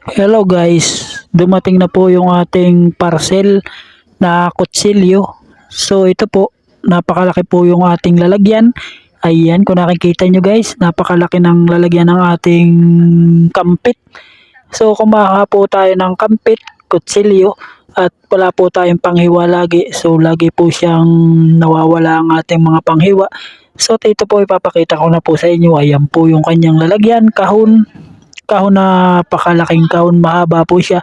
Hello guys, dumating na po yung ating parcel na kutsilyo. So ito po, napakalaki po yung ating lalagyan. Ayan, kung nakikita nyo guys, napakalaki ng lalagyan ng ating kampit. So kumaha po tayo ng kampit, kutsilyo, at wala po tayong panghiwa lagi. So lagi po siyang nawawala ang ating mga panghiwa. So ito po ipapakita ko na po sa inyo. Ayan po yung kanyang lalagyan, kahon na napakalaking kahon, mahaba po siya.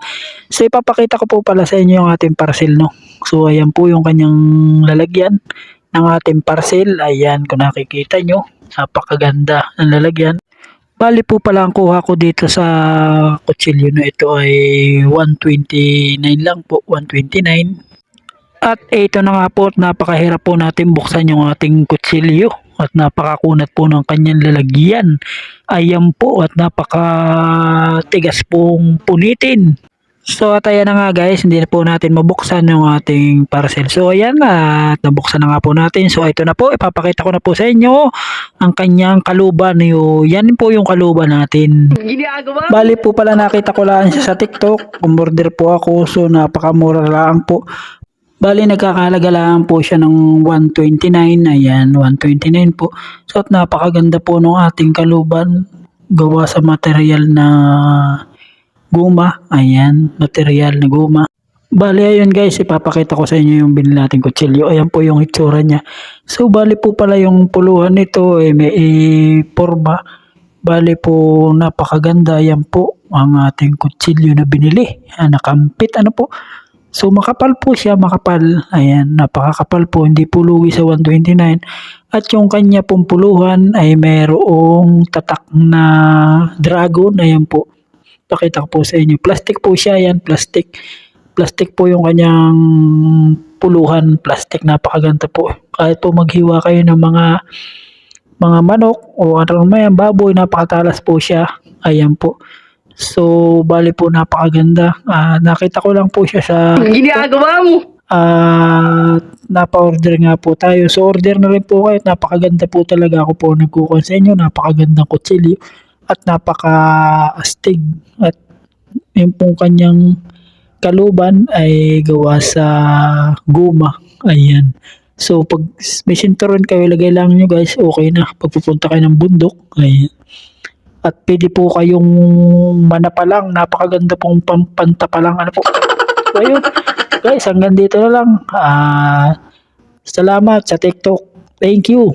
So ipapakita ko po pala sa inyo yung ating parcel, no. So ayan po yung kanyang lalagyan ng ating parcel. Ayan, kung nakikita nyo, napakaganda ng lalagyan. Bali po pala ang kuha ko dito sa kutsilyo na ito ay 129 lang po, 129. At ito na nga po, napakahirap po natin buksan yung ating kutsilyo at napakakunat po ng kanyang lalagyan. Ayan po, at napakatigas pong punitin. So at ayan na nga guys, hindi na po natin mabuksan yung ating parcel. So ayan na, at nabuksan na nga po natin. So ito na po, ipapakita ko na po sa inyo ang kanyang kaluban. Yan po yung kaluban natin. Bali po pala, nakita ko lang siya sa TikTok. Umorder po ako, so napakamura lang po. Bali nagkakahalaga lang po siya ng 129. Ayan, 129 po. So at napakaganda po ng ating kaluban, gawa sa material na guma. Ayan, material na guma. Bali ayun guys, ipapakita ko sa inyo yung binili nating kutsilyo. Ayan po yung itsura niya. So bali po pala yung puluhan nito may forma. Bali po napakaganda. Ayan po ang ating kutsilyo na binili. Nakampit ano po. So makapal po siya, makapal. Ayan, napakakapal po, hindi po lugi sa 129. At yung kanya pong puluhan ay mayroong tatak na dragon. Ayan po, pakita ko po sa inyo. Plastic po siya, ayan, plastic. Plastic po yung kanyang puluhan, plastic, napakaganda po. Kahit po maghiwa kayo ng mga manok o ano man, baboy, napakatalas po siya. Ayan po. So, bali po napakaganda. Nakita ko lang po siya sa... Ginagawa mo? Napa-order nga po tayo. So, order na rin po kayo. Napakaganda po talaga. Ako po nagkukon sa inyo. Napakagandang kutsilyo. At napaka-astig. At yung pong kanyang kaluban ay gawa sa guma. Ayan. So, pag may sinturon kayo, lagay lang nyo guys. Okay na. Pag pupunta kayo ng bundok. Ayan. At pwede po kayong manapalang, napakaganda pong pantapalang ano po. So ayun, guys, hanggang dito na lang. Salamat sa TikTok. Thank you.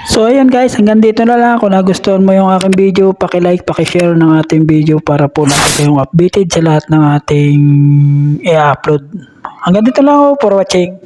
So ayun guys, hanggang dito na lang. Kung nagustuhan mo yung aking video, paki-like, paki-share ng ating video para po natin kayong updated sa lahat ng ating i-upload. Hanggang dito lang ako, for watching.